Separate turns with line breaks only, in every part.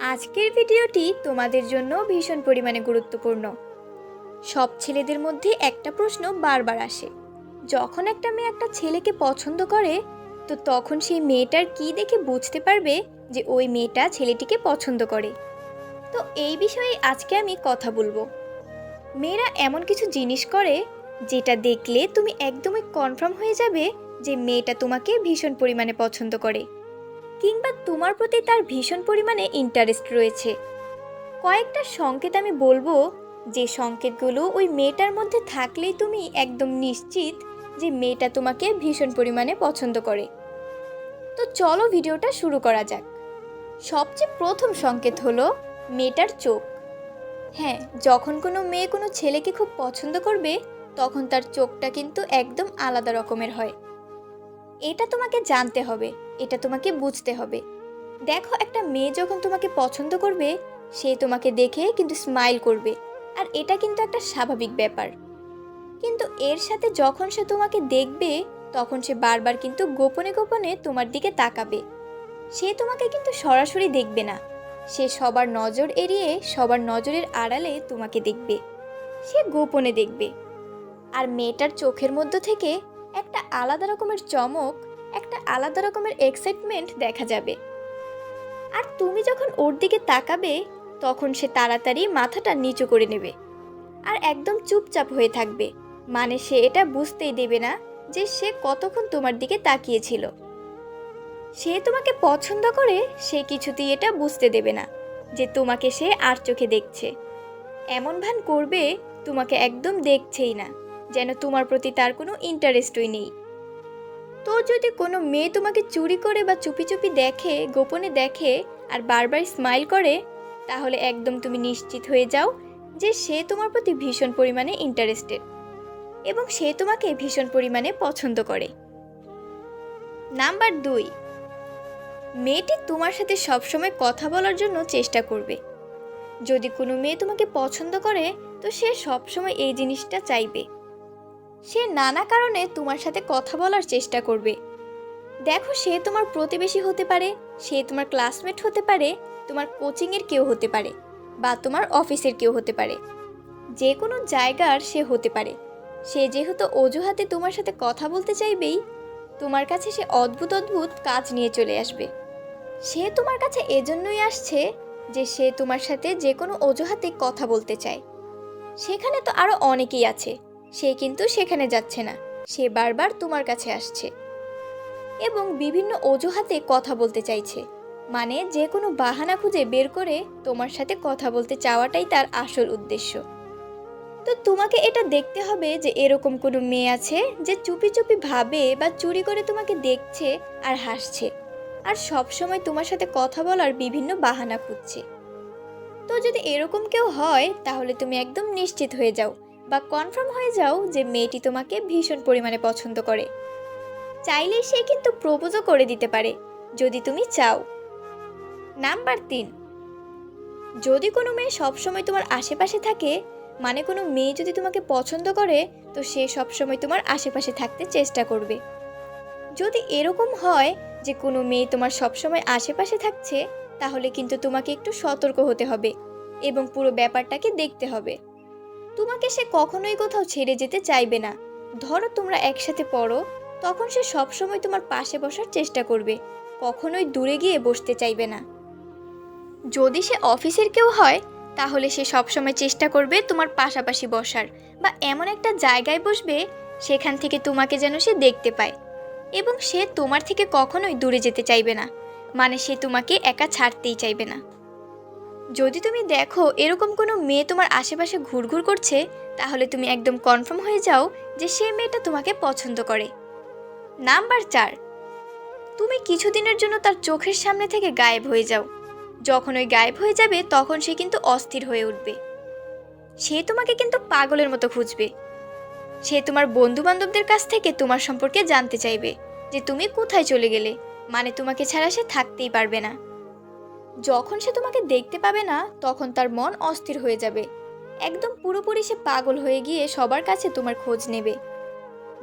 আজকের ভিডিওটি তোমাদের জন্য ভীষণ পরিমাণে গুরুত্বপূর্ণ। সব ছেলেদের মধ্যে একটা প্রশ্ন বারবার আসে, যখন একটা মেয়ে একটা ছেলেকে পছন্দ করে তো তখন সেই মেয়েটার কি দেখে বুঝতে পারবে যে ওই মেয়েটা ছেলেটিকে পছন্দ করে। তো এই বিষয়ে আজকে আমি কথা বলবো। মেয়েরা এমন কিছু জিনিস করে যেটা দেখলে তুমি একদমই কনফার্ম হয়ে যাবে যে মেয়েটা তোমাকে ভীষণ পরিমাণে পছন্দ করে, কিংবা তোমার প্রতি তার ভীষণ পরিমাণে ইন্টারেস্ট রয়েছে। কয়েকটা সংকেত আমি বলবো, যে সংকেতগুলো ওই মেয়েটার মধ্যে থাকলেই তুমি একদম নিশ্চিত যে মেয়েটা তোমাকে ভীষণ পরিমাণে পছন্দ করে। তো চলো ভিডিওটা শুরু করা যাক। সবচেয়ে প্রথম সংকেত হলো মেয়েটার চোখ। হ্যাঁ, যখন কোনো মেয়ে কোনো ছেলেকে খুব পছন্দ করবে তখন তার চোখটা কিন্তু একদম আলাদা রকমের হয়। এটা তোমাকে জানতে হবে, এটা তোমাকে বুঝতে হবে। দেখো, একটা মেয়ে যখন তোমাকে পছন্দ করবে সে তোমাকে দেখে কিন্তু স্মাইল করবে, আর এটা কিন্তু একটা স্বাভাবিক ব্যাপার। কিন্তু এর সাথে যখন সে তোমাকে দেখবে তখন সে বারবার কিন্তু গোপনে গোপনে তোমার দিকে তাকাবে। সে তোমাকে কিন্তু সরাসরি দেখবে না, সে সবার নজর এড়িয়ে সবার নজরের আড়ালে তোমাকে দেখবে, সে গোপনে দেখবে। আর মেয়েটার চোখের মধ্য থেকে একটা আলাদা রকমের চমক, একটা আলাদা রকমের এক্সাইটমেন্ট দেখা যাবে। আর তুমি যখন ওর দিকে তাকাবে তখন সে তাড়াতাড়ি মাথাটা নিচু করে নেবে আর একদম চুপচাপ হয়ে থাকবে। মানে সে এটা বুঝতেই দেবে না যে সে কতক্ষণ তোমার দিকে তাকিয়েছিল। সে তোমাকে পছন্দ করে, সে কিছুতেই এটা বুঝতে দেবে না যে তোমাকে সে আর চোখে দেখছে। এমন ভান করবে তোমাকে একদম দেখছেই না, যেন তোমার প্রতি তার কোনো ইন্টারেস্টই নেই। তো যদি কোনো মেয়ে তোমাকে চুরি করে বা চুপি চুপি দেখে, গোপনে দেখে আর বারবার স্মাইল করে, তাহলে একদম তুমি নিশ্চিত হয়ে যাও যে সে তোমার প্রতি ভীষণ পরিমাণে ইন্টারেস্টেড এবং সে তোমাকে ভীষণ পরিমাণে পছন্দ করে। নাম্বার 2, মেয়েটি তোমার সাথে সবসময় কথা বলার জন্য চেষ্টা করবে। যদি কোনো মেয়ে তোমাকে পছন্দ করে তো সে সবসময় এই জিনিসটা চাইবে। সে নানা কারণে তোমার সাথে কথা বলার চেষ্টা করবে। দেখো, সে তোমার প্রতিবেশী হতে পারে, সে তোমার ক্লাসমেট হতে পারে, তোমার কোচিংয়ের কেউ হতে পারে, বা তোমার অফিসের কেউ হতে পারে। যে কোনো জায়গার সে হতে পারে। সে যেহেতু অজুহাতে তোমার সাথে কথা বলতে চাইবেই, তোমার কাছে সে অদ্ভুত অদ্ভুত কাজ নিয়ে চলে আসবে। সে তোমার কাছে এজন্যই আসছে যে সে তোমার সাথে যে কোনো অজুহাতে কথা বলতে চায়। সেখানে তো আরও অনেকেই আছে, সে কিন্তু সেখানে যাচ্ছে না, সে বারবার তোমার কাছে আসছে এবং বিভিন্ন অজুহাতে কথা বলতে চাইছে। মানে যে কোনো বাহানা খুঁজে বের করে তোমার সাথে কথা বলতে চাওয়াটাই তার আসল উদ্দেশ্য। তো তোমাকে এটা দেখতে হবে যে এরকম কোনো মেয়ে আছে যে চুপি চুপি ভাবে বা চুরি করে তোমাকে দেখছে আর হাসছে, আর সব সময় তোমার সাথে কথা বলার বিভিন্ন বাহানা খুঁজছে। তো যদি এরকম কেউ হয় তাহলে তুমি একদম নিশ্চিত হয়ে যাও বা কনফার্ম হয়ে যাও যে মেয়েটি তোমাকে ভীষণ পরিমাণে পছন্দ করে। চাইলেই সে কিন্তু প্রপোজও করে দিতে পারে যদি তুমি চাও। নাম্বার 3, যদি কোনো মেয়ে সবসময় তোমার আশেপাশে থাকে, মানে কোনো মেয়ে যদি তোমাকে পছন্দ করে তো সে সবসময় তোমার আশেপাশে থাকতে চেষ্টা করবে। যদি এরকম হয় যে কোনো মেয়ে তোমার সবসময় আশেপাশে থাকছে, তাহলে কিন্তু তোমাকে একটু সতর্ক হতে হবে এবং পুরো ব্যাপারটাকে দেখতে হবে। তোমাকে সে কখনোই কোথাও ছেড়ে যেতে চাইবে না। ধরো তোমরা একসাথে পড়ো, তখন সে সবসময় তোমার পাশে বসার চেষ্টা করবে, কখনোই দূরে গিয়ে বসতে চাইবে না। যদি সে অফিসের কেউ হয় তাহলে সে সবসময় চেষ্টা করবে তোমার পাশাপাশি বসার, বা এমন একটা জায়গায় বসবে সেখান থেকে তোমাকে যেন সে দেখতে পায়, এবং সে তোমার থেকে কখনোই দূরে যেতে চাইবে না। মানে সে তোমাকে একা ছাড়তেই চাইবে না। যদি তুমি দেখো এরকম কোনো মেয়ে তোমার আশেপাশে ঘুরঘুর করছে, তাহলে তুমি একদম কনফার্ম হয়ে যাও যে সে মেয়েটা তোমাকে পছন্দ করে। নাম্বার 4, তুমি কিছুদিনের জন্য তার চোখের সামনে থেকে গায়েব হয়ে যাও। যখন ওই গায়েব হয়ে যাবে তখন সে কিন্তু অস্থির হয়ে উঠবে। সে তোমাকে কিন্তু পাগলের মতো খুঁজবে। সে তোমার বন্ধু বান্ধবদের কাছ থেকে তোমার সম্পর্কে জানতে চাইবে যে তুমি কোথায় চলে গেলে, মানে তোমাকে ছাড়া সে থাকতেই পারবে না। যখন সে তোমাকে দেখতে পাবে না তখন তার মন অস্থির হয়ে যাবে, একদম পুরোপুরি সে পাগল হয়ে গিয়ে সবার কাছে তোমার খোঁজ নেবে।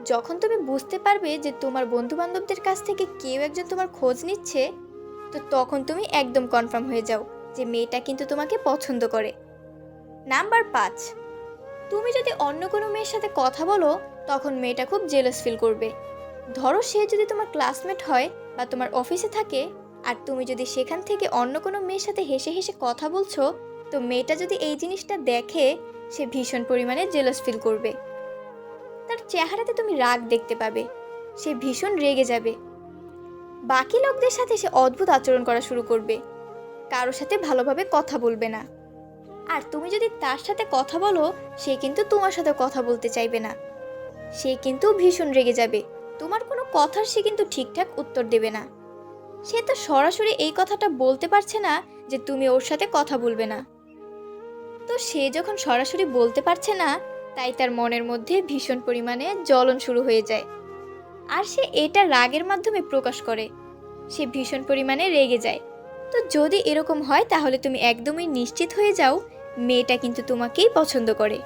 যখন তুমি বুঝতে পারবে যে তোমার বন্ধু বান্ধবদের কাছ থেকে কেউ একজন তোমার খোঁজ নিচ্ছে, তো তখন তুমি একদম কনফার্ম হয়ে যাও যে মেয়েটা কিন্তু তোমাকে পছন্দ করে। নাম্বার 5, তুমি যদি অন্য কোনো মেয়ের সাথে কথা বলো তখন মেয়েটা খুব জেলাস ফিল করবে। ধরো সে যদি তোমার ক্লাসমেট হয় বা তোমার অফিসে থাকে, আর তুমি যদি সেখান থেকে অন্য কোনো মেয়ের সাথে হেসে হেসে কথা বলছো, তো মেয়েটা যদি এই জিনিসটা দেখে সে ভীষণ পরিমাণে জেলাস ফিল করবে। তার চেহারাতে তুমি রাগ দেখতে পাবে, সে ভীষণ রেগে যাবে। বাকি লোকদের সাথে সে অদ্ভুত আচরণ করা শুরু করবে, কারোর সাথে ভালোভাবে কথা বলবে না। আর তুমি যদি তার সাথে কথা বলো সে কিন্তু তোমার সাথে কথা বলতে চাইবে না, সে কিন্তু ভীষণ রেগে যাবে। তোমার কোনো কথার সে কিন্তু ঠিকঠাক উত্তর দেবে না। সে তো সরাসরি এই কথাটা বলতে পারছে না যে তুমি ওর সাথে কথা বলবে না। তো সে যখন সরাসরি বলতে পারছে না, তাই তার মনের মধ্যে ভীষণ পরিমাণে জ্বলন শুরু হয়ে যায়, আর সে এটা রাগের মাধ্যমে প্রকাশ করে। সে ভীষণ পরিমাণে রেগে যায়। তো যদি এরকম হয় তাহলে তুমি একদমই নিশ্চিত হয়ে যাও মেয়েটা কিন্তু তোমাকেই পছন্দ করে।